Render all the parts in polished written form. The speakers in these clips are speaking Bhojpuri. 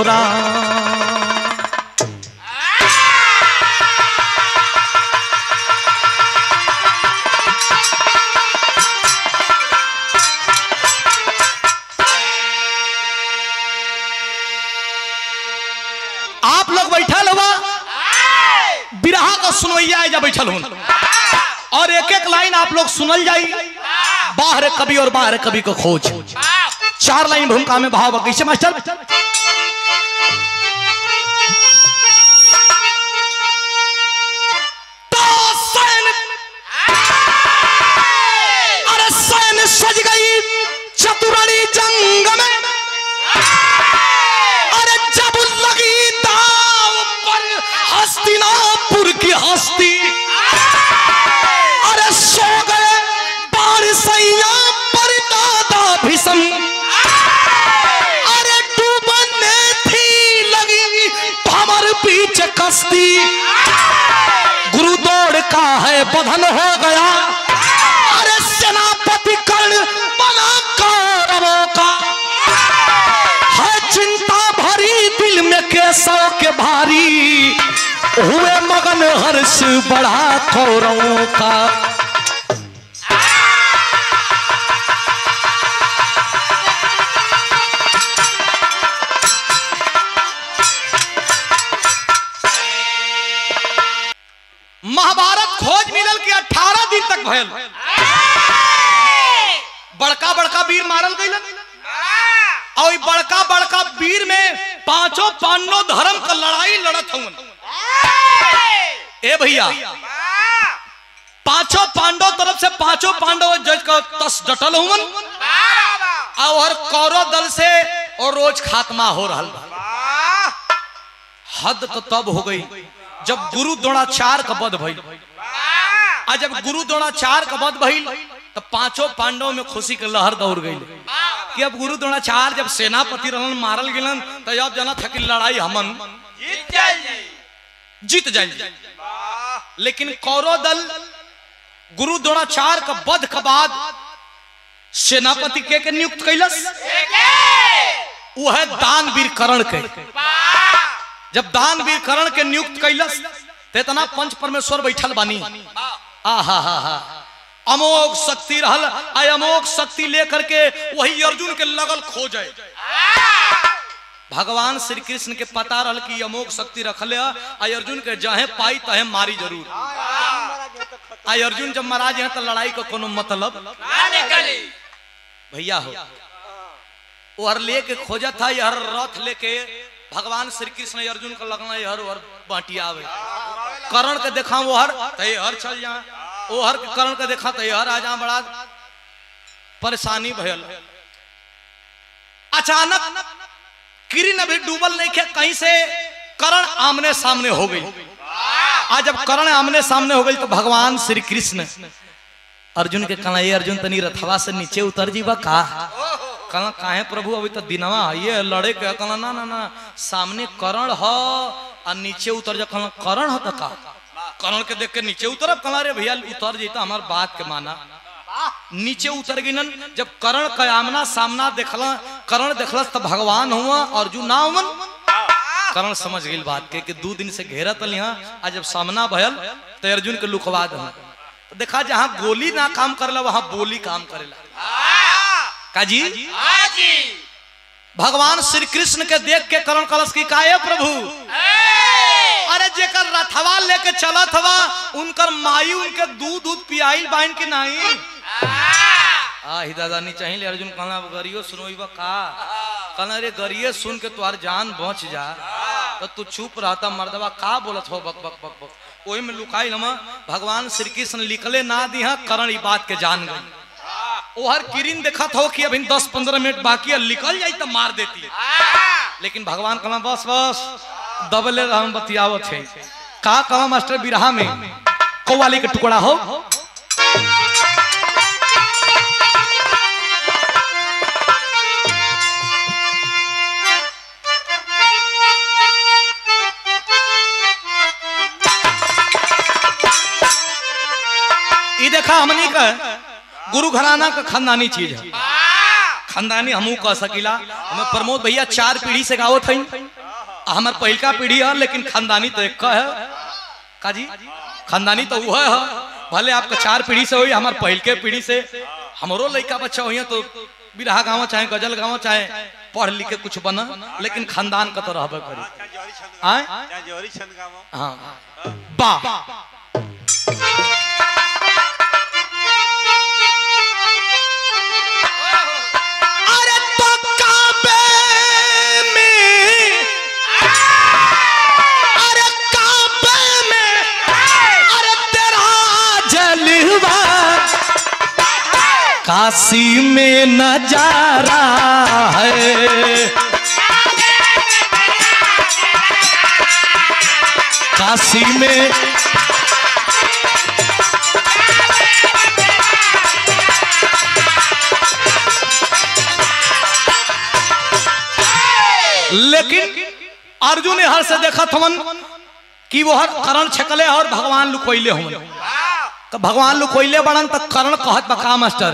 राम। आप लोग बैठल हुआ बिरहा का सुनवैया जा बैठल हूं और एक एक लाइन आप लोग सुनल जाई। बाहर कवि और बाहर कवि को खोज। 4 लाइन भूमिका में भाव कैसे मास्टर। तो सैन सज गई चतुरानी जंग में, अरे जब लगी दाव पर हस्तिनापुर की हस्ती, अरे सो गए बारसैया पर दादा भीषम, अरे डूबने थी लगी भंवर बीच कश्ती, गुरु दौड़ का है बंधन हो गया, अरे सेनापति कर्ण बना कौरवों का, है चिंता भरी दिल में केशव के भारी, हुए मगन हर्ष बढ़ा कौरवों का। महाभारत खोज मिलल कि 18 दिन तक भयल। बड़का बड़का वीर मारल गइलन और बड़का बड़का वीर में 5 पांडव धर्म का लड़ाई लड़त हवन। ए भैया 5 पांडव तरफ से 5 पांडव जज का तस डटल हवन और कौरव दल से और रोज खात्मा हो रहा। हद तो तब हो गई जब गुरु द्रोणाचार्य का वध भइल। आ जब गुरु द्रोणाचार्य का वध भइल तो 5 पांडव में खुशी के लहर दौड़ गई कि अब गुरु द्रोणाचार्य जब सेनापति रहन मारल गेलन तो अब जाना था कि लड़ाई हमन जीत जाए। लेकिन कौरव दल गुरु द्रोणाचार्य का वध के बाद सेनापति के नियुक्त कैलस, वह दानवीर कर्ण के। जब दानवीर कर्ण के नियुक्त कैलस तो इतना पंच परमेश्वर बैठल बानी। आहा हा हा अमोघ शक्ति रहल। अमोघ शक्ति लेकर के वही अर्जुन के लगल खोजे। भगवान श्री कृष्ण के पता रहल कि अमोघ शक्ति रखले अर्जुन के जहे पाई तहे मारी जरूर। अर्जुन जब महाराज है तो लड़ाई का कोनो मतलब भैया हो। और लेके खोजा था यह रथ लेके भगवान श्री कृष्ण अर्जुन का लगना हर हर बाटिया आवे। कर्ण के देखा वो हर तय हर चल जा, वो हर कर्ण के देखा तय हर आ जा। बड़ा परेशानी भयल। अचानक किरण अभी डूबल नहीं खे, कहीं से कर्ण आमने सामने हो गई। आज जब कर्ण आमने सामने हो गई तो भगवान श्री कृष्ण अर्जुन के कहना, ये अर्जुन तनी रथवा से नीचे उतर जीवा का। कहना काहे प्रभु अभी तो दिनवा ये लड़े के। कहना ना ना ना सामने कर्ण हो और नीचे उतर जा। कहना कर्ण हो तो का। कर्ण के देख के नीचे उतर। कहना रे भैया उतर जाता हमार बात के माना। नीचे उतर गई। जब कर्ण का आमना सामना देखला, कर्ण देखला तो भगवान हुआ अर्जुन ना हुवन। कर्ण समझ गई बात के कि 2 दिन से घेरा तल यहाँ। आज जब सामना भयल तो अर्जुन के लुकवा दे। देखा जहां गोली ना काम करेला वहां बोली काम करेला। काजी भगवान श्री कृष्ण के देख के कर्ण कलश की काहे प्रभु, अरे जेकर रथवा लेके चलत हवा उनकर माई उनके दूध दूध पियाइल बाइन की नहीं। ही दादा नहीं चाहिए। अर्जुन कहना गरियो सुनोइबा का। कहना रे गरिये सुन के तुम्हार जान बच जा तो तू चुप रहता मर्दवा का बोलत हो बक बक बक बक। वही में लुकाई लमा भगवान श्री कृष्ण लिखले ना दी कर्ण बात के जान गई। ओहर किरण देखा था कि अभी 10-15 मिनट बाकी है निकल जाई तो मार देती। लेकिन भगवान कहना बस बस दबले हम बतियावत है का। कहा मास्टर बिरहा में कौवाली के टुकड़ा हो। ये देखा हमनी का गुरु घराना का खानदानी चीज है। खानदानी हमू कह सकीला। हमें प्रमोद भैया 4 पीढ़ी से गावत हई, हमार पहिलका पीढ़ी है, लेकिन खानदानी तो एक है काजी, खानदानी तो वो है। भले आपका 4 पीढ़ी से हुई, हमार पहिलके पीढ़ी से हमरो लड़का बच्चा हुई तो बिरहा गाँव चाहे गजल गाँव चाहे पढ़ लिख के कुछ बना, लेकिन खानदान का तो रहबे करी। हाँ बा अरे तो काबे में, अरे काबे में, अरे तेरा जलवा काशी में नजारा है, काशी में लेकिन अर्जुन ने हर से देखा थमन कि वो हर करण छकले और भगवान लुकोइले हों, तो भगवान लुकोइले बड़न तक करण कहत बका मास्टर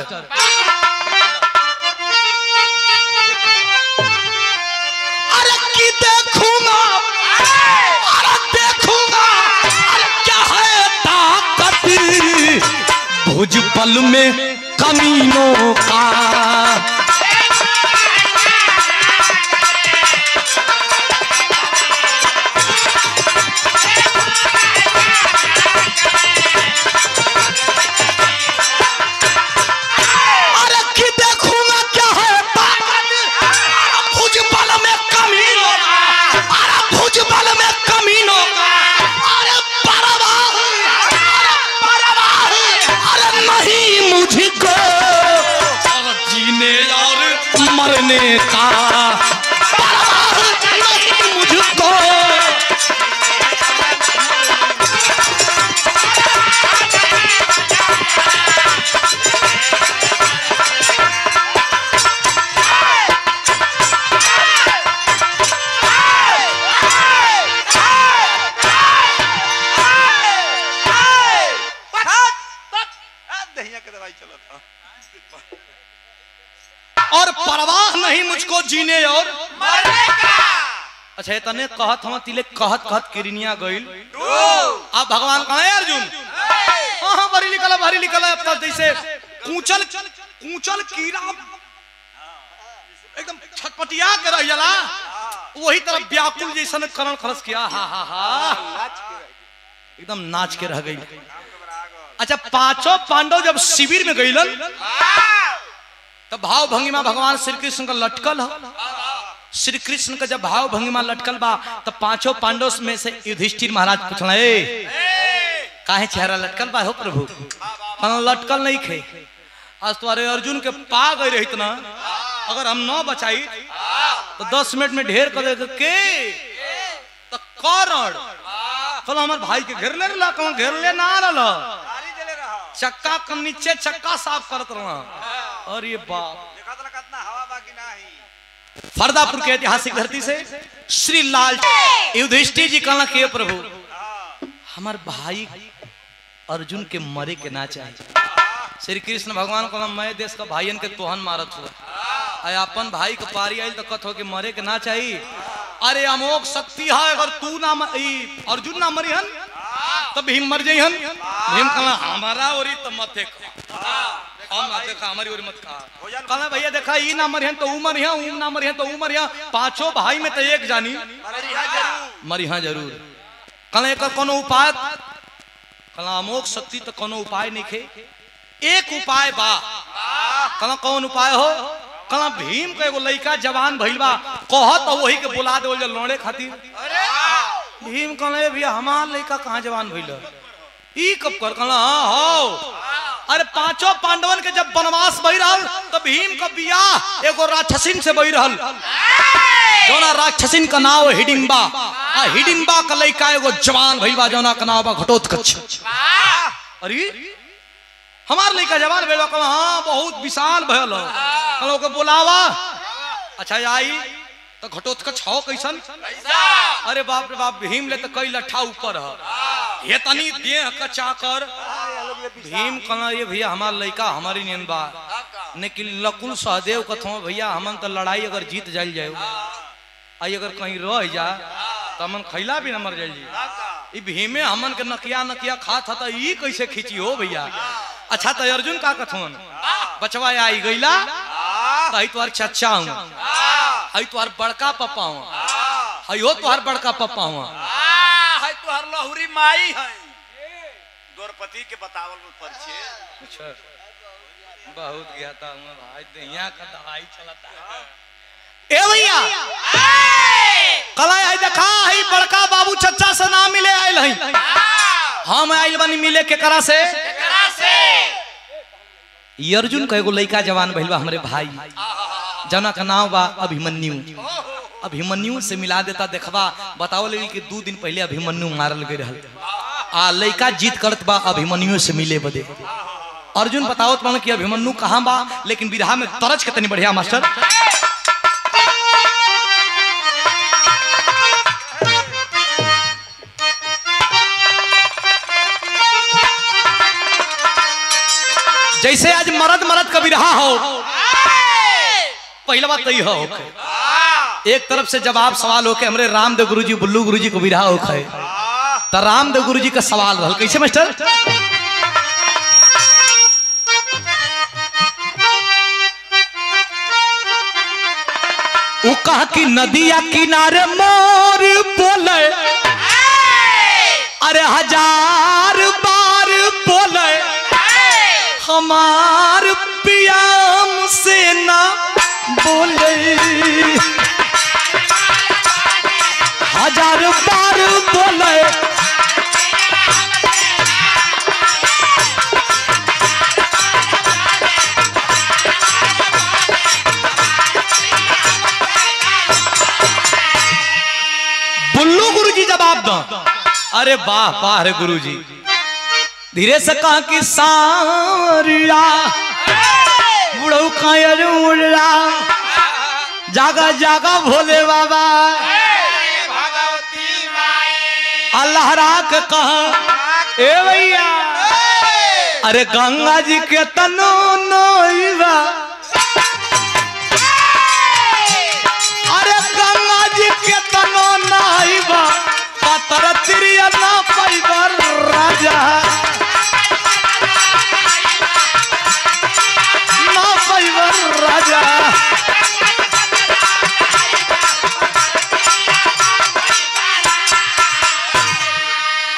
अरे की देखूंगा, अरे देखूंगा, अरे क्या है ताकत भुजबल में कमीनों का। मरने का नहीं मुझको, और परवाह नहीं मुझको जीने और मरने का। अच्छा इतने कहत हम तिले कहत कहत किरनिया गइल। अब भगवान कहा है अर्जुन, हाँ भरी निकल अब तक जैसे कूचल कूचल कीड़ा एकदम छटपटिया के रह जाला, वही तरह व्याकुल जैसा करण खरस किया, हा हा हा एकदम नाच के रह गई। अच्छा 5 पांडव जब शिविर में गइलन तो भाव भंगिमा भगवान श्री कृष्ण का लटकल है। श्री कृष्ण का जब भाव भंगिमा लटकल बा तो 5 पांडव में से युधिष्ठिर महाराज पूछला काहे चेहरा लटकल बा हो प्रभु? लटकल नहीं खे, आज तुम्हारे अर्जुन के पा गए रही इतना, अगर हम न बचाई तो 10 मिनट में ढेर कर दे के तो करण कल हमारे भाई के घेर ले रहा, कौन घेर ले ना रहा, चक्का के नीचे चक्का साफ करत रहा। और ये बाप फरदापुर के ऐतिहासिक धरती से श्री लाल युधिष्ठिर जी कहना के प्रभु हमार भाई अर्जुन के मरे के ना चाहिए। श्री कृष्ण भगवान को मैं देश का भाईयन के तोहन मारत हुआ, अपन भाई के पारी आयल तो कथ हो के मरे के ना चाहिए। अरे अमोघ शक्ति है, अगर तू ना अर्जुन ना मरिहन तो भीम मर जाइहन। भीम कहला हमारा ओरी तो मत हम ना देखा, हमारी ओरी मत खा। कहला भैया देखा ई ना मरिहन तो ऊ मरिया, ऊ ना मरिहन तो ऊ मरिया, 5 भाई में तो एक जानी मरिहा जरूर। कहला एक कोनो उपाय, कहला अमोघ शक्ति तो कोनो उपाय नहीं खे, एक उपाय बा। कहला कौन उपाय हो? कहला भीम के एगो लड़का जवान भइल बा, कहत वही के बुला दे लौड़े खातिर। भीम कहले भैया हमार लड़का कहाँ जवान भइल ई कब कर? कहला हो। अरे 5 पांडवन के जब वनवास बही रहल तो भीम का बियाह एगो राक्षसिन से बही रहल, जोना राक्षसिन का नाम हिडिंबा, आ हिडिंबा का लड़का एगो जवान भइल बा जोना का नाम बा घटोत्कच। अरे हमार लड़का जवान भइल बा? कहला हां बहुत विशाल भइल। कहला ओके बुलावा। अच्छा आई तो घटोत्कच हो कैसन? अरे बाप रे बाप, भीम ले तो कई लट्ठा ऊपर है, ये तनी देह कचा कर। भीम कहना ये भैया हमार लड़का हमारी नियन बा, लेकिन लकुल सहदेव कथो भैया हमन तो लड़ाई अगर जीत जाइल जाए आई अगर कहीं रह जा तो हमन खैला भी न मर जाइल जी भीमे हमन के नकिया नकिया खात था ई कैसे खींची हो भैया। अच्छा तो अर्जुन का कथन बचवा आई गईला तो तुहार चचा हूँ हई तुहार बड़का पप्पा हूँ हई हो तुहार बड़का पप्पा हूँ हई तुहार लहुरी माई है द्रौपदी के बतावल परिचय। अच्छा बहुत ज्ञाता हूँ भाई दहिया का दवाई चलता है ए भैया कला आई देखा हई बड़का बाबू चचा से ना मिले आइल हई हम आइल बनी मिले केकरा से अर्जुन का एगो लड़का जवान भइल बा हमरे भाई जना का नाम बा अभिमन्यु। अभिमन्यु से मिला देता देखबा बताओ लगी कि 2 दिन पहले अभिमन्यु मारल गए रहल आ लड़का जीत करत बा अभिमन्यु से मिले बदे। अर्जुन बताओ तो कि अभिमन्यु कहाँ बा लेकिन बिरहा में तरज के तनी बढ़िया मास्टर जैसे आज मरद मरद का बिरहा हो पहला बात तई हो एक तरफ से जवाब सवाल होके हमरे रामदेव गुरुजी बुल्लू गुरुजी को बिरहा होखे तो रामदेव गुरुजी का सवाल रहल कैसे मास्टर वो कहा कि नदिया किनारे मोर बोले अरे 1000 बार बोले हमार पियाम से ना बोले 1000 बार बोले बुल्लू गुरुजी जवाब दो अरे वाह वाह रे गुरुजी धीरे से कहा कि सारिया बुढ़ऊ खाया जागा जागा भोले बाबा अल्लाह राख कहा ए भैया अरे गंगा जी के तनो नोईबा अरे गंगा जी के तनो नाईबा पतर तिरिया ना पैबर राजा ना पैबर राजा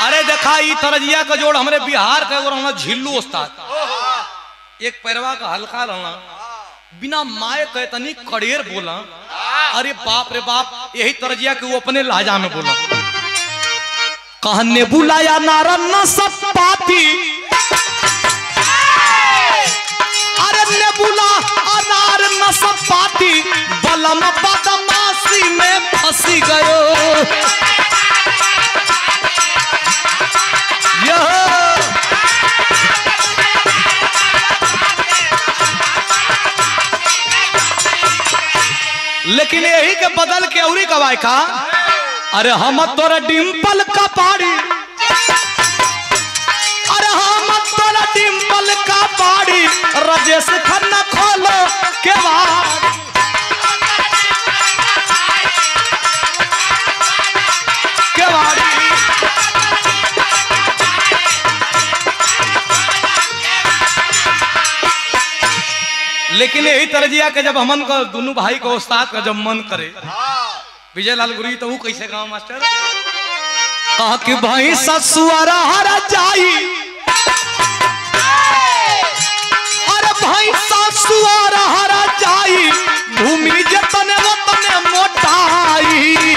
अरे देखा ई तरजिया का जोड़ हमरे बिहार का एगो रहना झिल्लू उस्ताद एक पैरवा का हल्का रहना बिना माए कहे तनी कड़ेर बोला अरे बाप रे बाप यही तरजिया के वो अपने लहजा में बोला कहने बुलाया नारन न सब पाती अरे ने बुला अनार न सब पाती बलम बदमाशी में फंसी गयो लेकिन यही के बदल के औरी कवाई का अरे हम तोरा डिम्पल का पाड़ी अरे हम तोरा डिम्पल का पाड़ी राजेश खन्ना खोलो के बाद के बाड़ी लेकिन यही तरजिया के जब हमन को दोनों भाई को उस्ताद का जब मन करे विजय लाल गुरुजी तो वो कैसे गाँव मास्टर कहा कि भाई ससुआरा हरा जाई अरे भाई ससुआरा हरा जाई भूमि जतने वतने मोटाई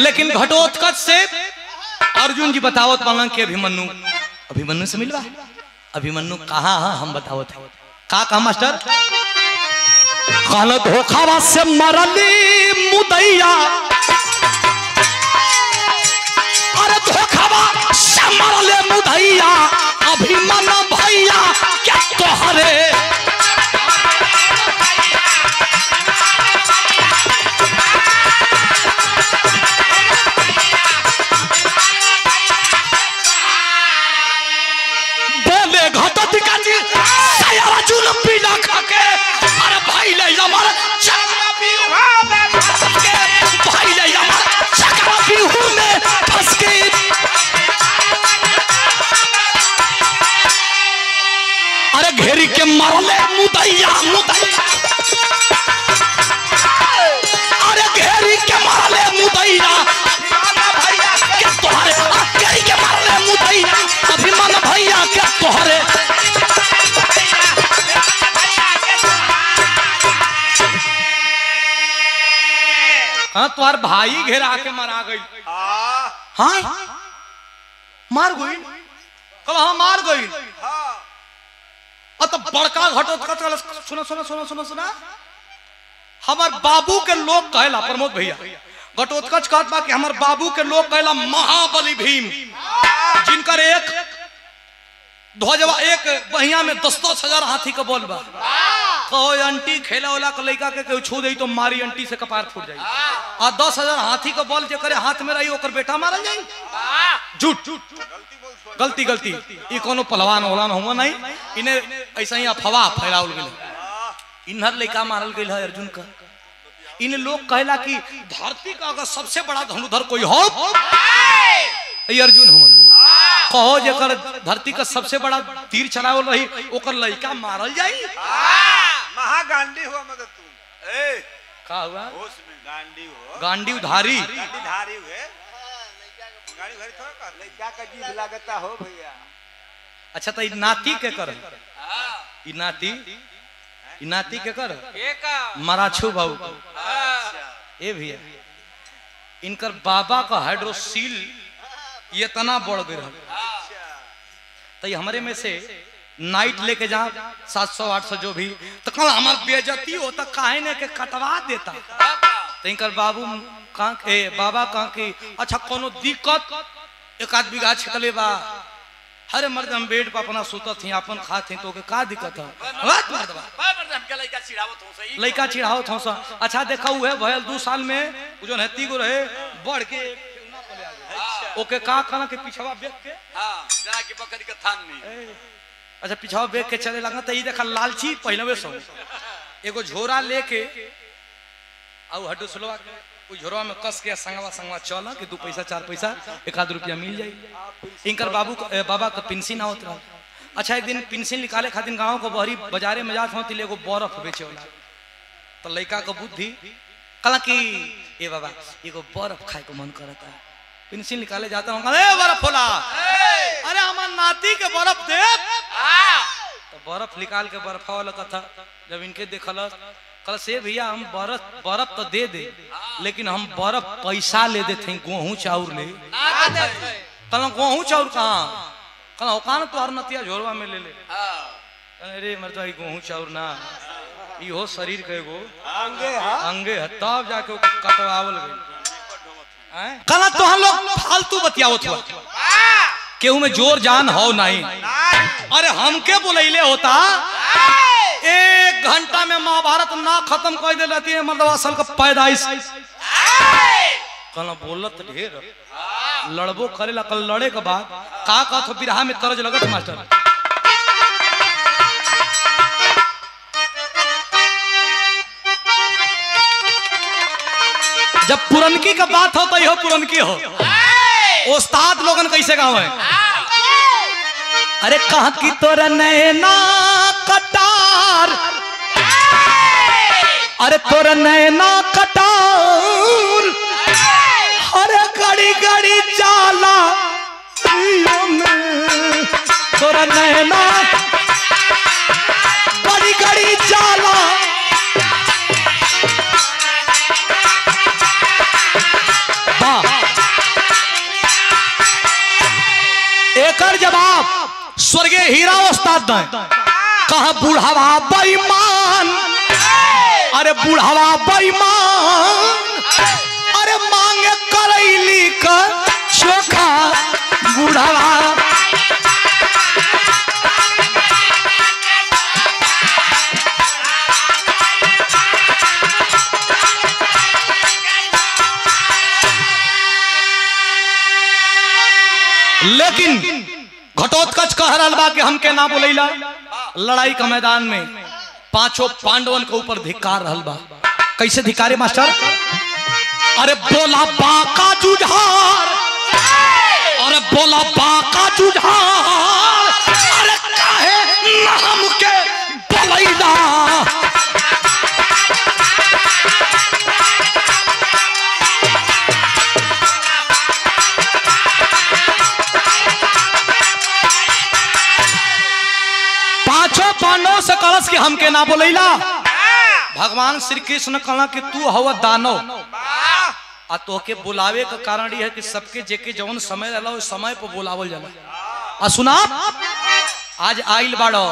लेकिन घटोत्कच से अर्जुन जी बतावत पालन के अभिमन्यु से मिलवा अभिमन्यु कहाँ हम बतावत का मास्टर कहल धोखावा से मरली मुदैया अरे धोखावा से मरले मुदैया अभिमन्यु भैया क्या तोहरे घेरी के मारले मुदैया मुदैया, अरे घेरी के मारले मुदैया के तोहरे, घेरी के मारले मुदैया अभिमान भैया के तोहरे। हाँ तुम्हार भाई घेरा के मारा गई। हाँ मार गई कब? हाँ मार गई। तो बड़का घटोत्कच सुना सुना सुना सुना सुना हमार बाबू के लोग कहला, प्रमोद भैया घटोत्कच कहत बा कि हमार बाबू के लोग कहला महाबली भीम, जिनकर एक ध्वजवा एक बहिया में 10-10 हजार हाथी का बोल बा। कहो अंटी खेला वाला के लड़का के छू दे तो मारी अंटी से कपार फूट जाई, और 10,000 हाथी का बॉल जेकरे हाथ में रही ओकर बेटा मारल जाई। झूठ गलती गलती ई कोनो पहलवान ओलान हुआ नहीं, इन्हें ऐसा ही अफवाह फैलावल गेल। इन्हर लड़का मारल गेल है अर्जुन का। इन लोग कहला कि धरती का अगर सबसे बड़ा धनुधर कोई हो ये अर्जुन हुआ। कहो जेकर धरती का सबसे बड़ा तीर चलावल रही ओकर लड़का मारल जाई। महागांडी हुआ मगर तू ए का हुआ? होश में गांडी हो, गांडी उधारी गांडी धारी हुए, गाड़ी भरी थोड़ा का लड़का का जीभ लागता हो भैया। अच्छा तो नाती के कर, नाती के कर मराठू बाबू ए भैया इनकर बाबा का हाइड्रोसील ये तना बढ़ गई। तो हमारे में से नाइट लेके जा 700-800 जो भी तो कल हमार बेइज्जती हो तो काहे ने के कटवा देता। तो इनकर बाबू कहाँ के बाबा कहाँ के अच्छा कोनो दिक्कत एक आध बीघा छिकले बा, हरे मर्द हम बेड पर अपना सुतत थी अपन खात थी तो के का दिक्कत है? लड़का चिढ़ावत हो। अच्छा देखा हुए भयल 2 साल में जो नहती को रहे बढ़ के ओके का खाना के पिछवा बेच के जना के बकरी के थान नहीं। अच्छा पिछवा बेच के चले लगा तो ये देखा लालची पहलवे सो एगो झोरा लेके आउ हडुसलवा के झोरा में कस के संगवा चला कि 2 पैसा 4 पैसा 1 रुपया मिल जाई। इनकर बाबा का पेंशन आवत रहा। अच्छा एक दिन पेंशन निकाले खातिर गांव को बहरी बाजारे में जात होती एगो बर्फ बेचे वाला। तो लड़का का बुद्धि कला कि ए बाबा एगो बर्फ खाए को मन करता है, पेंशन निकाले जाता हूँ अरे बर्फ होला, अरे हमार नाती के बर्फ दे। तो बर्फ निकाल के बर्फा वाला कथा जब इनके देखल कल से भैया हम बर्फ तो दे दे लेकिन हम बर्फ पैसा ले देते गेहूं चाउर ले। कल गेहूं चाउर कहाँ कल औकान तोहर नतिया झोरवा में ले ले। अरे मरता गेहूं चाउर ना इहो शरीर के एगो अंगे है तब जाके कटवावल गई। कल तो हम लोग फालतू बतियावत हुआ केहू में जोर जान हो नहीं। अरे हमके बुलैले होता 1 घंटा में महाभारत ना खत्म कर दे रहती है मतलब असल का पैदाइश। कल बोलत ढेर लड़बो करेला कल लड़े के बाद का कहत बिरहा में तरज लगत मास्टर। जब पुरनकी का बात हो तो यह पुरनकी हो उस्ताद लोगन कैसे गाँव है। अरे कहा की तोरा नैना कटार, अरे तोरा नैना कटार, अरे गड़ी गड़ी जाला तोरा नैना गड़ी गड़ी जाला। एकर जवाब स्वर्गीय हीरा उस्ताद ने कहा बुढ़ावा बेईमान, अरे बुढ़ावा बेईमान, अरे मांगे करैली का चोखा बुढ़ावा। लेकिन घटोत्कच कह रहा बा कि हमके ना बोलैला। लड़ाई का मैदान में 5 पांडवन के ऊपर धिक्कार रहल बा। कैसे धिक्कारे मास्टर? अरे बोला बाका जुझार, अरे बोला बाका जुझार, अरे काहे ना हमके क्रोध से कलश कि हमके ना बोलैला। भगवान श्री कृष्ण कहला कि तू हवा दानव आ तोके बुलावे का कारण ये है कि सबके जेके जवन समय रहला उस समय पर बुलावल जाला। आ सुना आज आइल बाड़ो,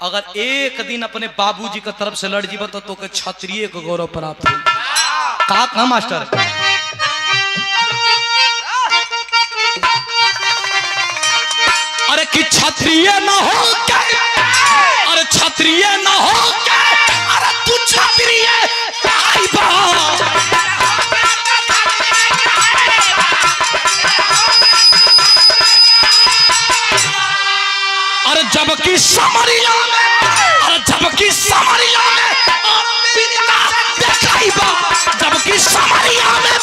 अगर एक दिन अपने बाबूजी की तरफ से लड़ जीव तो तोके क्षत्रिय को गौरव प्राप्त हो। का मास्टर अरे कि क्षत्रिय ना हो क्या, अरे क्षत्रिय ना हो क्या, अरे तू क्षत्रिय आई बा। अरे जबकि समरिया में, अरे जबकि समरिया में देखाई बा, जबकि समरिया में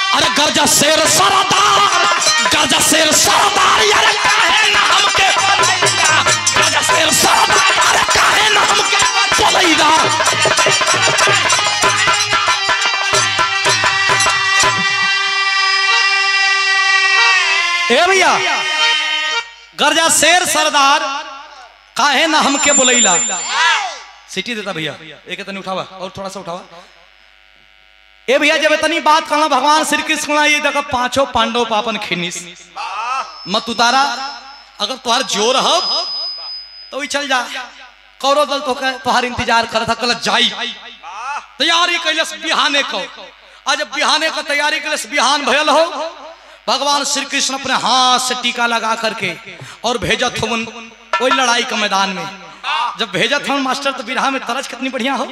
अरे गरजा शेर सरदार, गरजा शेर सरदार यार काहे ना हमके बोलैला, गरजा शेर सरदार यार काहे ना हमके बोलैला। ए भैया गरजा शेर सरदार काहे ना हमके बोलैला। सीटी देता भैया, एक तनी उठावा और थोड़ा सा उठावा। ए भैया जब इतनी बात कहना भगवान श्री कृष्ण ये देखो पांचों पांडव पापन खिनिस मत उतारा, अगर तुहार जोर हो तो ही चल जा। कौरव दल तो तुहार इंतजार कर था, कल जाई तैयारी कैलस बिहाने को। आज बिहाने का तैयारी कैलस, बिहान भयल हो भगवान श्री कृष्ण अपने हाथ से टीका लगा करके और भेजत हो कोई लड़ाई के मैदान में। जब भेजत हो मास्टर तो बिरहा में तरज कितनी बढ़िया हो।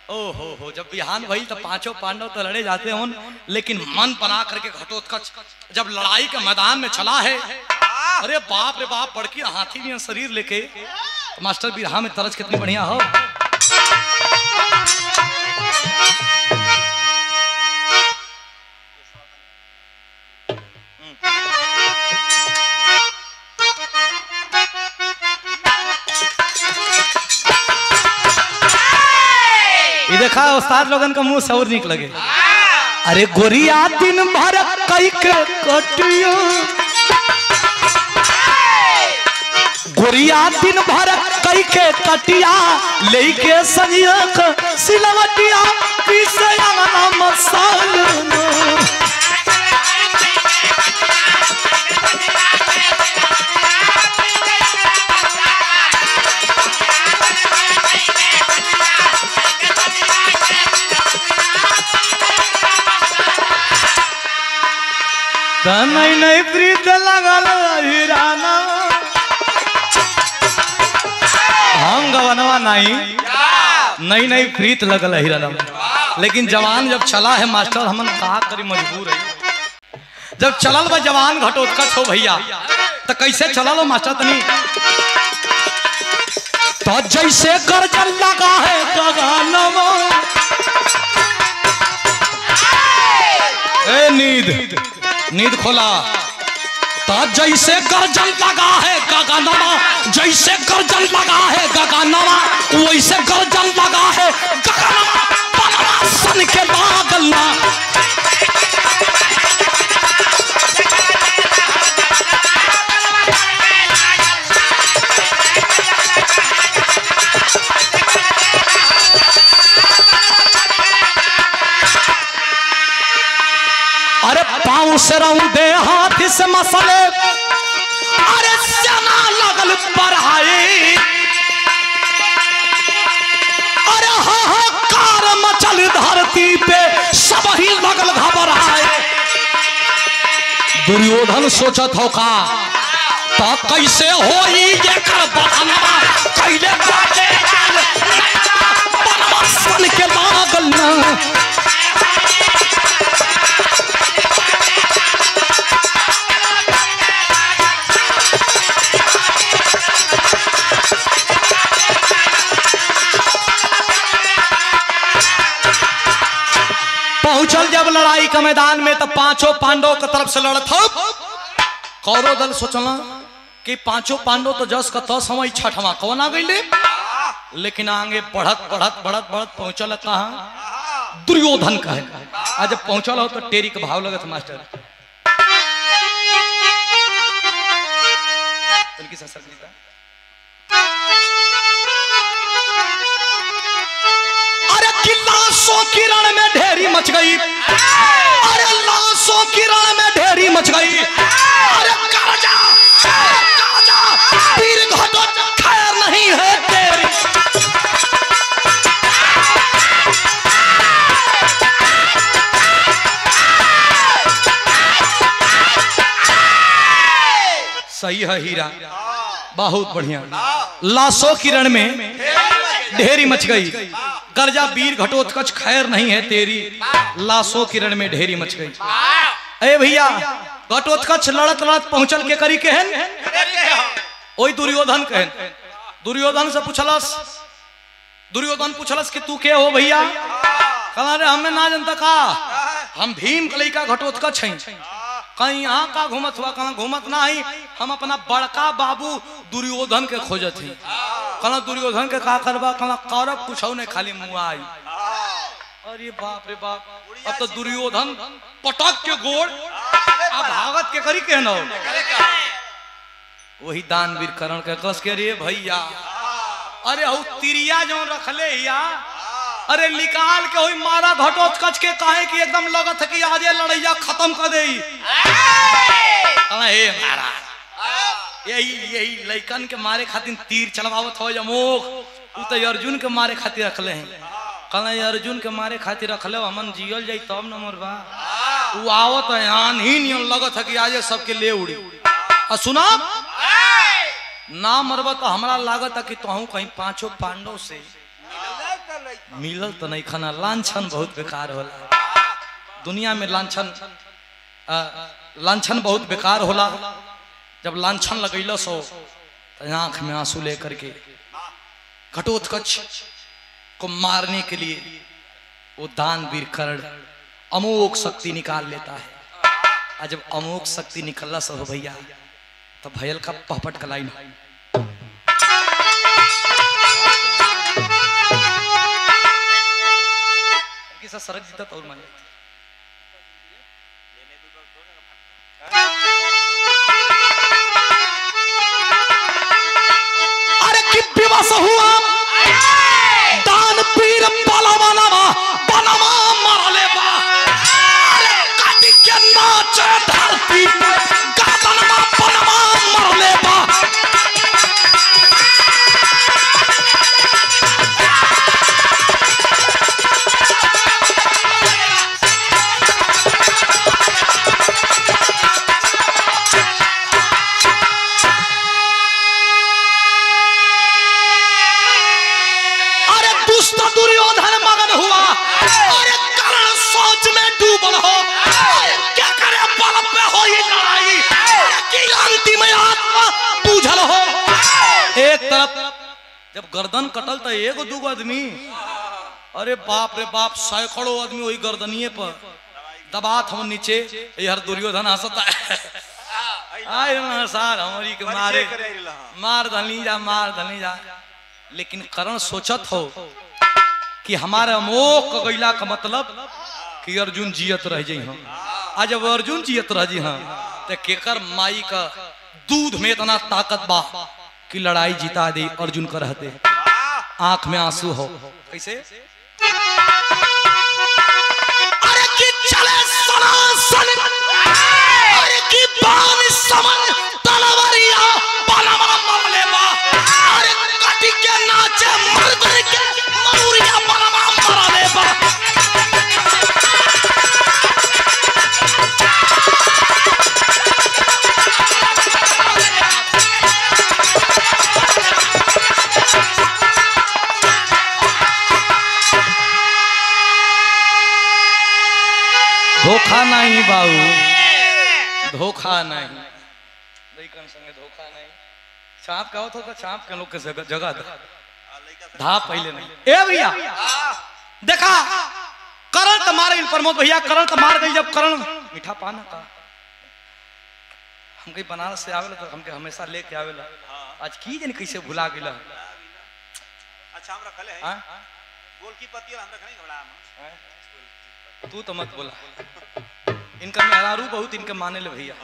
ओ जब बिहान भई तो पांचों पांडव तो लड़े जाते हों, लेकिन मन बना करके घटोत्कच जब लड़ाई के मैदान में चला है, अरे बाप रे बाप बड़की हाथी में शरीर लेके तो मास्टर बिरहा में तरज कितनी बढ़िया हो। ये देखा उस्ताद लोगन का मुंह से और निक लगे। अरे गोरिया दिन भर कई के कटियो, गोरिया दिन भर कई के कटिया लेके सजियक सिलवटिया पीसया मसाला। नहीं नहीं प्रीत लगल हिराना, हम गवनवा नहीं नहीं प्रीत लगल हिराना। लेकिन जवान जब चला है मास्टर हमन का करी मजबूर है। जब चलल बा जवान घटोत्कच हो भैया तो कैसे चलल हो मास्टर तनी तो जैसे गर्जन लगा है गगनवा। ए नींद खोला तो जैसे गर्जन लगा है गगनवा, जैसे गर्जन लगा है गगनवा वैसे गर्जन लगा है गगनवा। बनवा सन के बागलना अरे पाँव से रौंदे हाथ से मसले, अरे चना लगल पढ़ाई, अरे हाहाकार मचल धरती पे सब ही लगल घबराए। दुर्योधन सोचत हो का तो कैसे होई ये कर बहनवा कैले बाटे बनवा सन के लागल ना। पहुंचल जब लड़ाई के मैदान में तो पांचों पांडव की तरफ से लड़त हो। कौरव दल सोचला कि पांचों पांडव तो जस का तस हम छठवा कौन आ गई, लेकिन आगे बढ़त बढ़त बढ़त बढ़त पहुंचल कहा दुर्योधन का है। आज जब पहुंचल हो तो टेरी के भाव लगत मास्टर सा सरगीता अरे कि लाशों की रण में ढेरी मच गई, अरे लाशों की रण में ढेरी मच गई, अरे काजा पीर घटोत्कच खैर नहीं है तेरी। सही है हीरा, बहुत बढ़िया। लाशों की रण में ढेरी मच गई, कर्जा वीर घटोत्कच खैर नहीं है तेरी। लाशों की रण में ढेरी मच गई। अरे भैया घटोत्कच लड़त लड़त पहुंचल के करी कहन, ओई दुर्योधन कहन। दुर्योधन से पूछलस, दुर्योधन पूछलस कि तू के हो भैया? कहला रे हमें ना जनता का, हम भीम के लइका घटोत्कच हैं। कहीं यहाँ का घूमत हुआ? कहना घूमत ना ही, हम अपना बड़का बाबू दुर्योधन के खोजत ही। कहना दुर्योधन के का करबा? कहना करब कुछ ने खाली मुआ आई। अरे बाप रे बाप, अब तो दुर्योधन पटक के गोड़ अब भागत के करी कहना। वही दानवीर करण के कस के रे भैया, अरे हु तिरिया जो रखले हिया, अरे निकाल के वही मारा घटोत्कच के, काहे कि एकदम लगत है कि आजे लड़ैया खत्म कर दे। हे मारा यही लइकन के मारे खातिर तीर चलवावत हो जमोक, उ तो अर्जुन के मारे खातिर रखले हैं। कहला अर्जुन के मारे खातिर रखले, हमन जियल जाई तब न मरबा। उ आवत है आन्ही नियन लगत है कि आजे सबके ले उड़ी। और सुना ना मरबा तो हमरा लागत है कि तोहू कहीं पांचों पांडव से मिलल तो नहीं। खाना लांछन बहुत बेकार होला दुनिया में, लांछन बहुत बेकार होला। जब लांछन लगैल सो आंख में आंसू लेकर के घटोत्कच को मारने के लिए वो दानवीर कर्ण अमोघ शक्ति निकाल लेता है। और जब अमोघ शक्ति निकलला सो भैया तो भयल का पहपट का लाइन किसा सरक जीता तो और मान अरे कि विवश हुआ दान पीर पलवनमा बनवा मरले बा। अरे काटी के नाचे धरती गादनमा बनवा मरले बा। दुर्योधन मगन हुआ, अरे कर्ण सोच में डूबल हो, क्या करे बल पे हो ये लड़ाई, कि अंतिम आत्मा बूझल हो। एक तरफ जब गर्दन कटल तो एगो दूगो आदमी, अरे बाप रे बाप सैकड़ों आदमी वही गर्दनिए पर दबात हम नीचे। यार दुर्योधन हंसता है, आए सार हमारी के मारे मार धनी जा। लेकिन कर्ण सोचत हो कि हमारे अमोक गैला का मतलब कि अर्जुन जियत रह जाई। आज जब अर्जुन जियत रह जी तो केकर माई का दूध में इतना ताकत बा कि लड़ाई जिता दे अर्जुन का रहते। आंख में आंसू हो कैसे? अरे कि चले सनासन, अरे कि बाण समन तलवारिया बनवा मरले बा। अरे कटी के नाचे मर्द के मौरिया बनवा मरले बा। धोखा नहीं बाबू, धोखा नहीं, संगे धोखा नहीं। चाप का होता चाप के लोग के जगह धा पहले नहीं। ए भैया देखा करण तो मारे प्रमोद भैया, करण तो मार गई। जब करण मीठा पाना का हम कहीं बनारस से आवेला तो हमके हमेशा लेके आवेला। आज की जन कैसे भुला गेला। अच्छा हम रखले है गोल की पत्ती हम रखने घोड़ा में। तू तो मत बोला, इनका मेहरारू बहुत इनके माने ले भैया,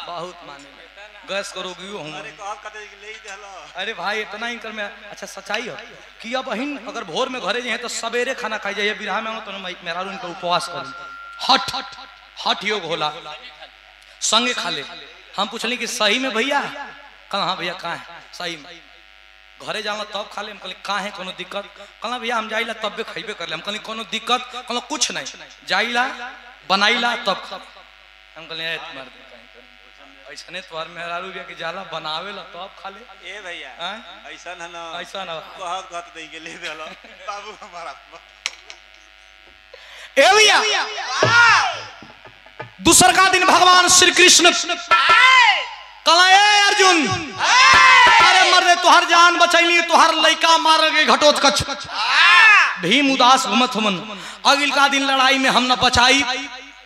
बहुत माने ले। गैस करोगी हूँ। अरे कहत कहते कि ले ही देहलो। अरे भाई इतना ही कर में अच्छा सच्चाई है कि अब अहिन अगर भोर में घरे जाए तो सवेरे खाना खाई जाइए बिरहा में तो मेरा उनका उपवास कर हट हट योग होला संगे खा ले। हम पूछली कि सही में भैया कल हाँ भैया कहाँ है सही में घरे जाला तब खा ले। हम कहली कहाँ है कोनो दिक्कत कहला भैया हम जाइला तब भी खैबे कर ले। हम कहली कोनो दिक्कत कहला कुछ नहीं जाइला बनाइला तब हम कहली ऐसने तोहर मेहरारू के जाला बनावेला तब खा ले। ए भैया ऐसा है ना ऐसा ना कहत कहत दे के ले देहलो बाबू हमारा। ए भैया दूसर का दिन भगवान श्री कृष्ण कला अर्जुन अरे मर्दे तुहार जान बचैली तुहार लइका मार गए घटोत्कच भीम उदास घुमत हमन अगिल का दिन लड़ाई में हम न बचाई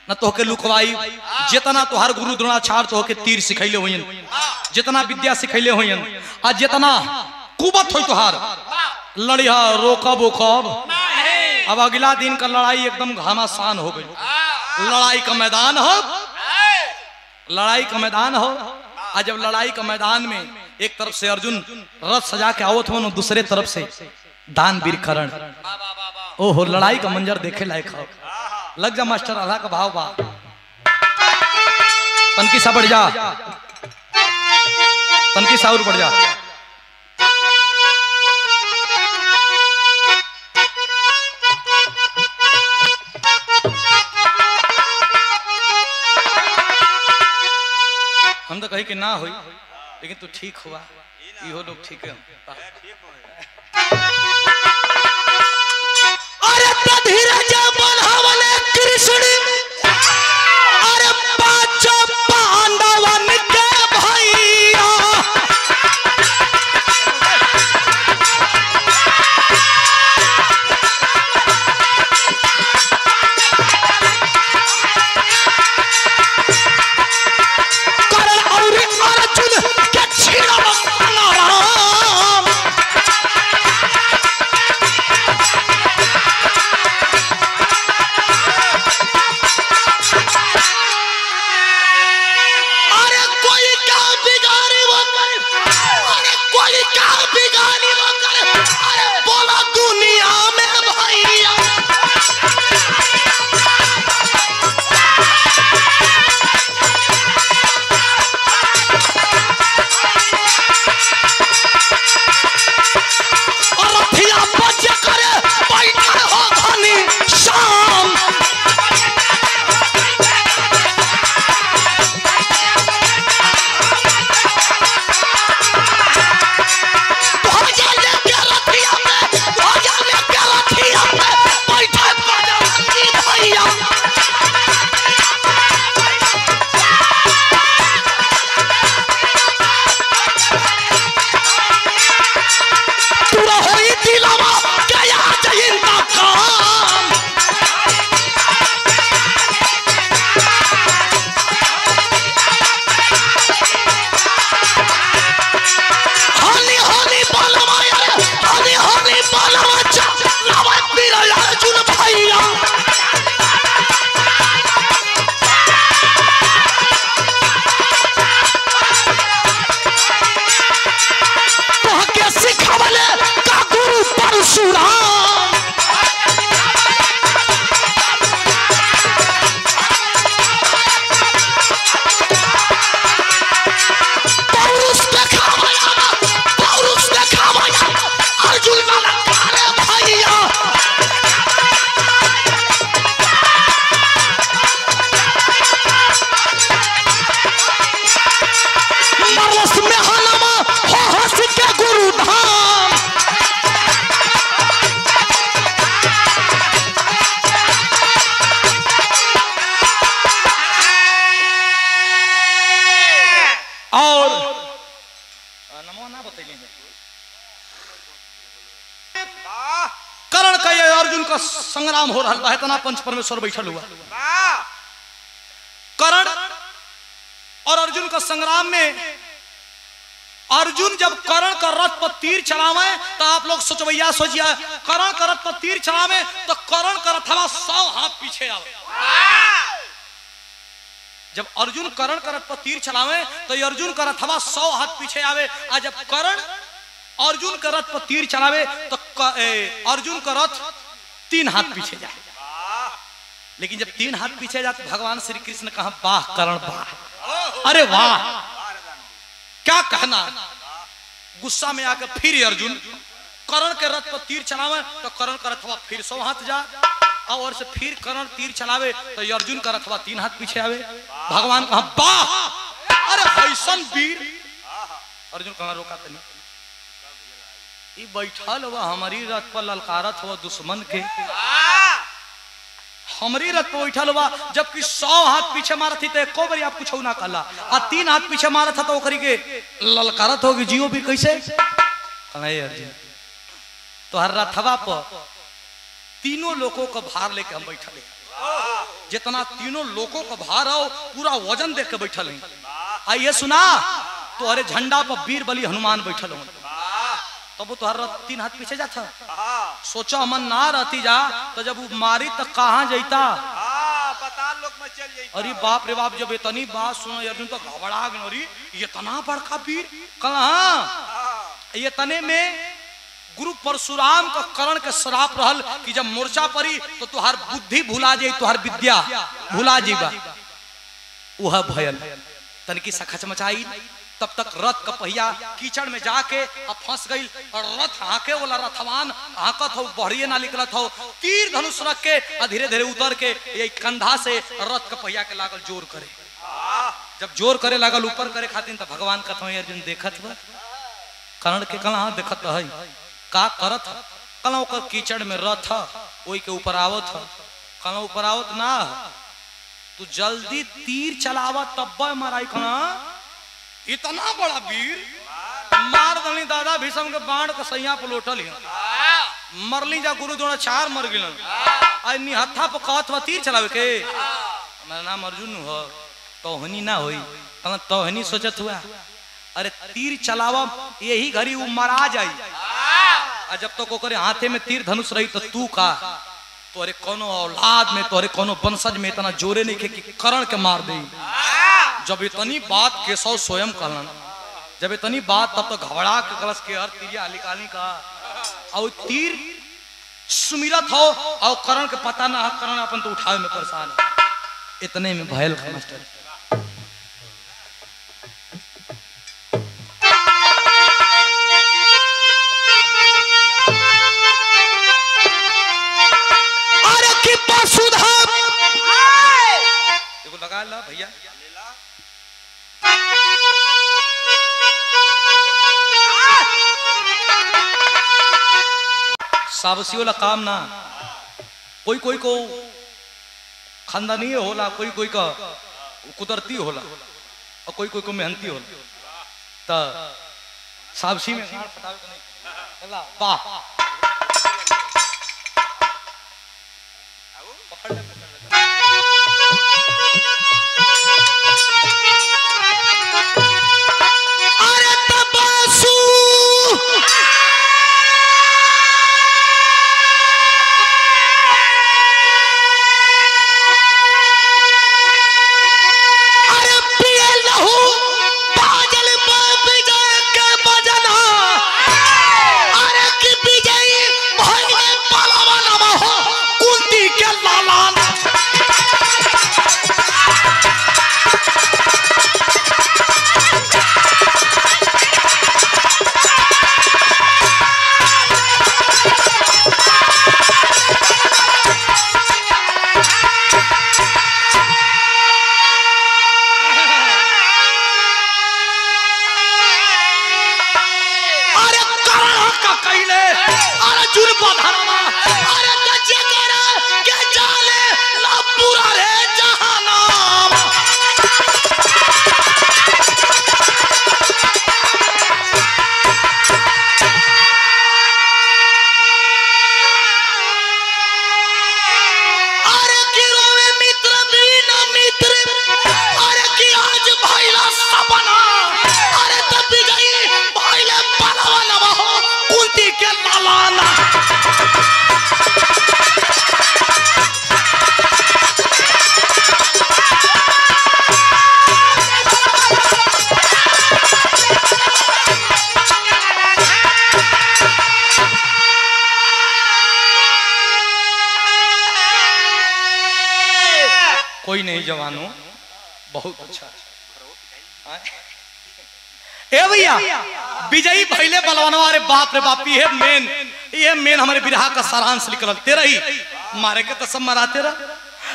न तोहके लुकवाई। जितना तुहार गुरु द्रोणाचार्य तोहके तीर सिखैले होयन जितना विद्या सिखैले होयन आ जितना कुबत होय तुहार लड़िया रोकब ओकब। अब अगला दिन का लड़ाई एकदम घमासान हो गई। लड़ाई का मैदान हो लड़ाई का मैदान हो। आज जब लड़ाई का मैदान में एक तरफ से अर्जुन रथ सजा के आवत हो दूसरे तरफ से दानवीर कर्ण। ओहो लड़ाई का मंजर देखे लायक हो। लग जा मास्टर अल्लाह का भाव बा तनकी सा बढ़ जा तनकी सा और बढ़ जा। हम तो कही कि ना हुई लेकिन तू ठीक हुआ इहो लोग ठीक है। अरे धीरज बन्हावले कृष्ण अरे पांच पांडवन के भैया संग्राम हो रहा है इतना पंच परमेश्वर बैठल हुआ। कर्ण और अर्जुन का संग्राम में अर्जुन जब कर्ण का रथ पर तीर चलावे तो आप लोग सोचवैया सोचिए कर्ण का रथ पर तीर चलावे तो कर्ण का रथवा 100 हाथ पीछे आवे जब अर्जुन कर्ण का रथ पर तीर चलावे तो अर्जुन का रथवा 100 हाथ पीछे आवे। आ जब कर्ण अर्जुन का रथ पर तीर चलावे तो अर्जुन का रथ 3 हाथ पीछे जाए। लेकिन जब 3 हाथ पीछे जाते भगवान श्री कृष्ण कहा वाह कर्ण वाह, अरे वाह क्या कहना। गुस्सा में आकर फिर अर्जुन कर्ण के रथ पर तीर चलावे तो कर्ण का रथवा फिर 100 हाथ जा और से फिर कर्ण तीर चलावे तो अर्जुन का रथवा 3 हाथ पीछे आवे। भगवान कहा वाह, अरे ऐसन वीर। अर्जुन कहा रोका तनी, ये बैठल हुआ हमारी रथ पर ललकारत हुआ दुश्मन के, हमारी रथ पर बैठल हुआ जबकि 100 हाथ पीछे मारा थी तो एको बारी आप कुछ ना कहला, और 3 हाथ पीछे मारा था तो ओकरी के ललकारत होगी जियो भी कैसे। अर्जुन तो हर रथवा पर तीनों लोगों का भार लेके हम बैठल हैं, जितना तीनों लोगों का भार हो पूरा वजन देख के बैठल हैं। आइए सुना तो अरे झंडा पर वीर बलि हनुमान बैठल हो तब वो तुहर 3 हाथ पीछे जाता। सोचो मन ना रहती जा तो जब वो मारी तो कहाँ जाता, लोग में चल जाता। अरे बाप रे बाप, जब इतनी बात सुनो अर्जुन तो घबरा गए। अरे ये तना बड़का वीर कहाँ। ये तने में गुरु परशुराम का कर्ण के श्राप रहल कि जब मोर्चा पड़ी तो तुहार बुद्धि भुला जाई, तुहार विद्या भुला जीबा। वह भयल तनकी सखच मचाई, तब तक रथ का पहिया कीचड़ में जाके अब फंस गई और रथ हाके वाला रथवान हाकत हो, बढ़िए ना निकलत हो, तीर धनुष रख के धीरे धीरे उतर के ये कंधा से रथ का पहिया के लागल जोर करे। जब जोर करे लागल ऊपर करे खातिर तो भगवान कथो अर्जुन देखत बा कर्ण के कला देखत है का करत कला का कीचड़ में रथ वही के ऊपर आवत है, कला ऊपर आवत ना तू जल्दी तीर चलावा तब माराई कला। इतना बड़ा वीर मार दली दादा भीषम के बाण के सैया पर लोटल है, मरली जा गुरु द्रोणाचार्य मर गिलन। आई निहत्था पर कहत बा तीर चलावे के, मेरा नाम अर्जुन हो तोहनी ना होई कला तोहनी सोचत हुआ। अरे तीर चलावा यही घड़ी वो मरा जाई, जब तक तो ओकरे हाथे में तीर धनुष रही तो तू का तोरे कोनो औलाद में तोरे कोनो वंशज में इतना जोरे नहीं कि कर्ण के मार दे। जब इतनी बात केशव स्वयं कहलन, जब इतनी बात तब तो घबरा के कलश के हर तीरिया निकालनी का और तीर सुमिरत हो और कर्ण के पता ना कर्ण अपन तो उठावे में परेशान है। इतने में भयल मास्टर लगा ला भैया साबसी वाला काम ना कोई कोई को खानदानी होला, कोई कोई का कुदरती होला और कोई कोई को मेहनती होला। तो साबसी में वाह कोई नहीं जवानों, बहुत अच्छा। ए भैया विजयी भैले बलवानवा, अरे बाप रे बाप, ये मेन हमारे बिरहा का सारांश निकल। तेरा ही मारे के तो सब मराते रहा,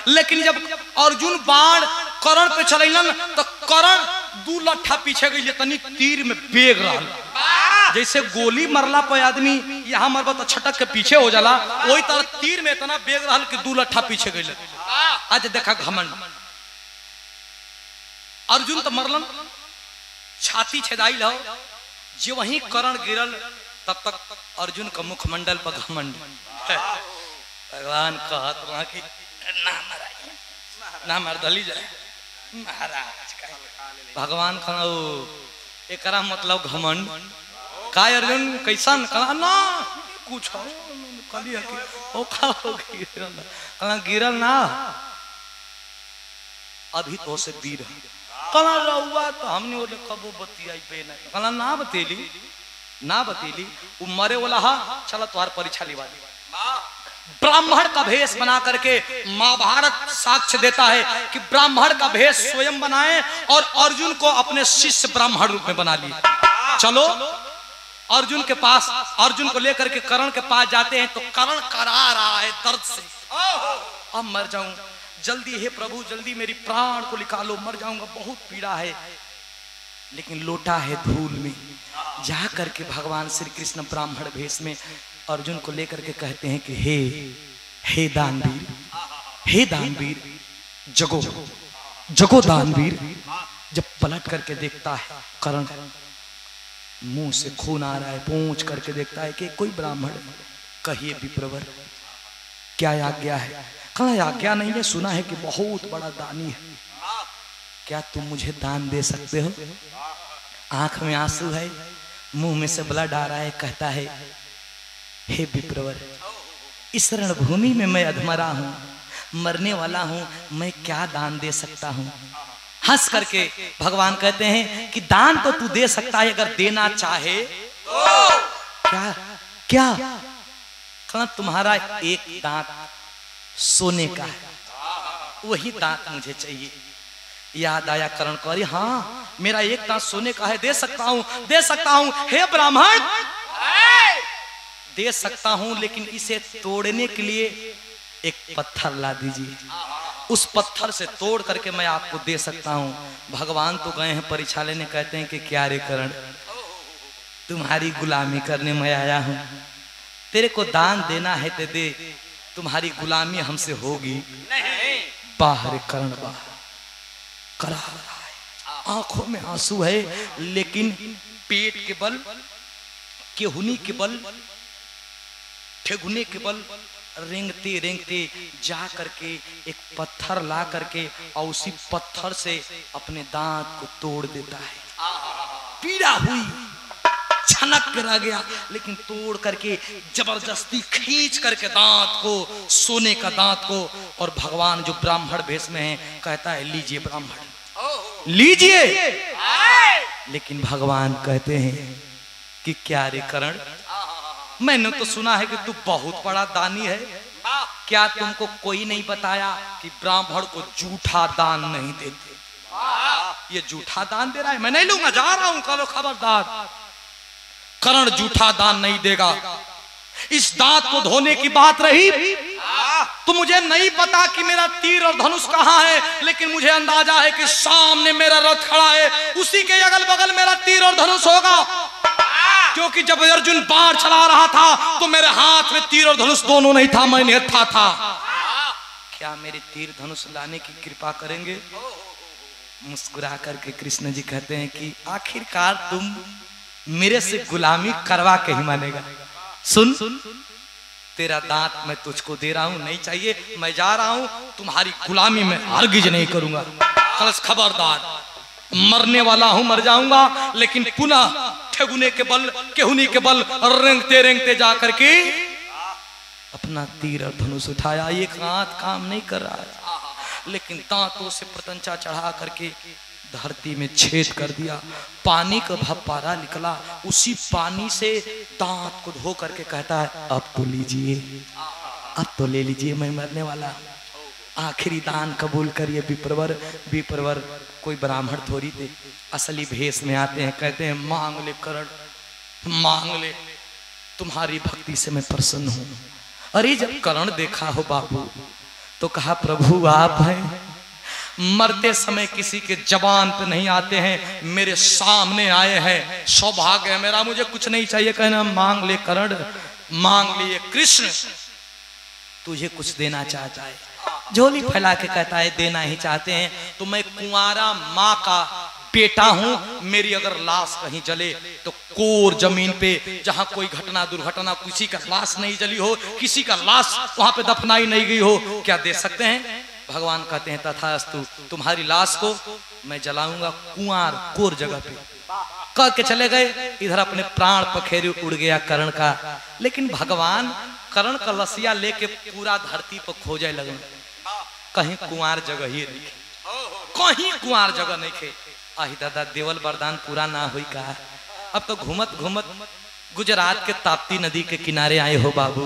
लेकिन जब अर्जुन बाण करण पे चलन तो करण 2 लट्ठा पीछे गई, तनी तीर में बेग रहा। जैसे गोली मरला पे आदमी यहाँ मरबा तो छटक के पीछे हो जाला, वही तरह तीर में इतना बेग रहा कि 2 लट्ठा पीछे गई। आज देखा घमंड, अर्जुन तो मरलन, छाती छेदाइल हो, जो वहीं करण गिरल तब तक अर्जुन का मुखमंडल पर घमंड। भगवान कहत वहां की ना मर्दली जाए महाराज का भगवान का एकरा मतलब घमंड का। अर्जुन कैसन कहा ना कुछ गिरल ना, अभी तो से वीर कला रहुआ तो हमने वो कबो बतियाई पे नहीं कला ना बतेली वो मरे वाला हा। चला तुम्हार परीक्षा लिवा दी। ब्राह्मण का भेष बना करके महाभारत साक्ष्य देता है कि ब्राह्मण का भेष स्वयं बनाए और अर्जुन को अपने शिष्य ब्राह्मण रूप में बना लिए। चलो अर्जुन के पास, अर्जुन को लेकर के कर्ण के पास जाते हैं तो कर्ण करा रहा है दर्द से, अब मर जाऊं, जल्दी हे प्रभु जल्दी मेरी प्राण को निकालो, मर जाऊंगा, बहुत पीड़ा है। लेकिन लोटा है धूल में। जा करके भगवान श्री कृष्ण ब्राह्मण भेष में अर्जुन को लेकर के कहते हैं कि हे दानवीर, हे दानवीर, जगो जगो दानवीर। जब पलट करके देखता है कर्ण, मुंह से खून आ रहा है, पूंछ करके देखता है कि कोई ब्राह्मण। कहिए विप्रवर क्या आज्ञा है? कहा आज्ञा नहीं है, सुना है कि बहुत बड़ा दानी है, क्या तुम मुझे दान दे सकते हो? आंख में आंसू है, मुंह में से ब्लड आ रहा है, कहता है हे विप्रवर, इस रणभूमि में मैं अधमरा हूं, मरने वाला हूं, मैं क्या दान दे सकता हूं? हंस करके भगवान कहते हैं कि दान तो तू दे सकता है अगर देना चाहे। क्या क्या? कहना तुम्हारा एक दांत सोने का है, वही दांत मुझे चाहिए। याद आया कर्ण को, अरे हाँ मेरा एक दांत सोने का है, दे सकता हूं, दे सकता हूं। हे ब्राह्मण दे सकता हूं, लेकिन इसे तोड़ने के लिए एक पत्थर ला दीजिए, उस पत्थर से तोड़ करके मैं आपको दे सकता हूं। भगवान तो गए हैं परीक्षा लेने, कहते हैं कि क्या रे कर्ण, तुम्हारी गुलामी करने में आया हूं, तेरे को दान देना है तो दे, तुम्हारी गुलामी हमसे होगी नहीं। बाहर कर्ण बाहर करा रहा है, आंखों में आंसू है, लेकिन पेट के बल, केहुनी के बल, ठेगुने के बल रेंगते रेंगते जा करके एक पत्थर ला करके और उसी पत्थर से अपने दांत को तोड़ देता है। पीड़ा हुई, छनक के रह गया, लेकिन तोड़ करके जबरदस्ती खींच करके दांत को, सोने का दांत को, और भगवान जो ब्राह्मण भेष में है कहता है लीजिए ब्राह्मण लीजिए। लेकिन भगवान कहते हैं कि क्या रे कर्ण, मैंने तो सुना है कि तू बहुत बड़ा दानी है, क्या तुमको कोई नहीं बताया कि ब्राह्मण को झूठा दान नहीं देते? ये झूठा दान दे रहा है, मैं नहीं लूंगा, जा रहा हूं, करो खबरदार, कर्ण झूठा दान नहीं देगा। इस दांत को धोने की बात रही तो मुझे नहीं पता कि मेरा तीर और धनुष कहां है, लेकिन मुझे अंदाजा है कि सामने मेरा रथ खड़ा है, उसी के अगल बगल मेरा तीर और धनुष होगा। क्योंकि जब अर्जुन बाण चला रहा था तो मेरे हाथ में तीर और धनुष दोनों नहीं था, मैं निहत्था था। क्या मेरे तीर धनुष लाने की कृपा करेंगे? मुस्कुरा करके कृष्ण जी कहते हैं कि आखिरकार तुम मेरे से गुलामी करवा के ही मानेगा। सुन, तेरा दांत मैं तुझको दे रहा हूं, नहीं चाहिए, मैं जा रहा हूं, तुम्हारी गुलामी में हरगिज नहीं करूंगा। खबरदार, मरने वाला हूं, मर जाऊंगा, लेकिन पुनः ठेगुने के बल, केहुनी के बल रेंगते रेंगते जा करके अपना तीर और धनुष उठाया। एक हाथ काम नहीं कर रहा है, लेकिन दांतों से प्रतंचा चढ़ा करके धरती में छेद कर दिया। पानी का भपारा निकला, उसी पानी से दांत को धो करके कहता है अब तो लीजिए, अब तो ले लीजिए, मैं मरने वाला, आखिरी दान कबूल करिए विप्रवर। विप्रवर कोई ब्राह्मण थोड़ी थे, असली भेष में आते हैं, कहते हैं मांग ले करण, मांग ले, तुम्हारी भक्ति से मैं प्रसन्न हूं। अरे जब करण देखा हो बाबू तो कहा प्रभु आप हैं, मरते समय किसी के जबान पे नहीं आते हैं, मेरे सामने आए हैं, सौभाग्य है मेरा, मुझे कुछ नहीं चाहिए। कहना मांग ले करण, मांग लिए कृष्ण, तुझे कुछ देना चाहता है। झोली फैला के कहता है देना ही चाहते हैं तो मैं कुंवारा माँ का बेटा हूं, मेरी अगर लाश कहीं जले तो कोर जमीन पे जहां कोई घटना दुर्घटना किसी का लाश नहीं जली हो, किसी का लाश वहां पे दफनाई नहीं गई हो, क्या दे सकते हैं? भगवान कहते हैं तथास्तु, तुम्हारी लाश को मैं जलाऊंगा कुंवार कोर जगह पे। कह के चले गए, इधर अपने प्राण पखेरु उड़ गया कर्ण का। लेकिन भगवान कर्ण का लसिया लेके पूरा धरती पर खोजे लगे, कहीं कुंवार जगह ही नहीं, कहीं कुंवार जगह नहीं खे। आही दादा देवल वरदान पूरा ना हुई का। अब तो घूमत घूमत गुजरात के ताप्ती नदी के किनारे आए हो बाबू,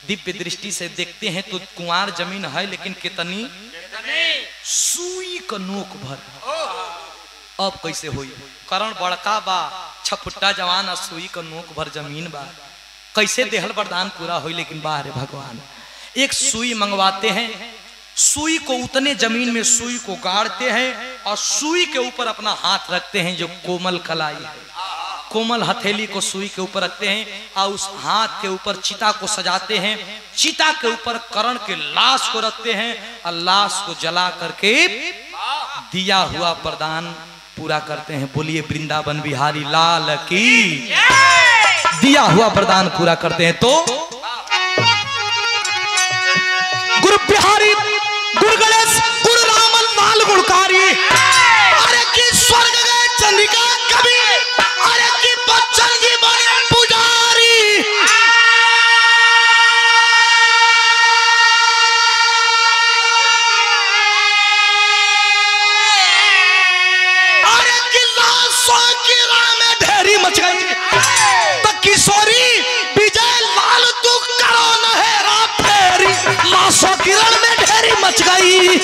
दिव्य दृष्टि से देखते हैं तो कुंवार जमीन है, लेकिन कितनी सुई का नोक भर। अब कैसे हुई? करण बड़का बा, छफुट्टा जवान, और सुई का नोक भर जमीन बा, कैसे देहल वरदान पूरा हुई? लेकिन बाहर भगवान एक सुई मंगवाते हैं, सुई को उतने जमीन में सुई को गाड़ते हैं और सुई के ऊपर अपना हाथ रखते हैं, जो कोमल कलाई है, कोमल हथेली को सुई के ऊपर रखते हैं और उस हाथ के ऊपर चिता को सजाते हैं, चिता के ऊपर कर्ण के लाश को रखते हैं और लाश को जला करके दिया हुआ प्रदान पूरा करते हैं। बोलिए वृंदावन बिहारी लाल की। दिया हुआ प्रदान पूरा करते हैं तो गुरु बिहारी, गुरु गणेश, गुरु रामन माल गुणकारी, अरे की स्वर्ग गए चंद्रिका कवि, अरे की बच्चन जी बने पुजारी। अरे की लाशों की राह में ढेरी मच गई, तो किशोरी विजय लाल तू करो न हेरा फेरी, लाशों की रण में ढेरी मच गई।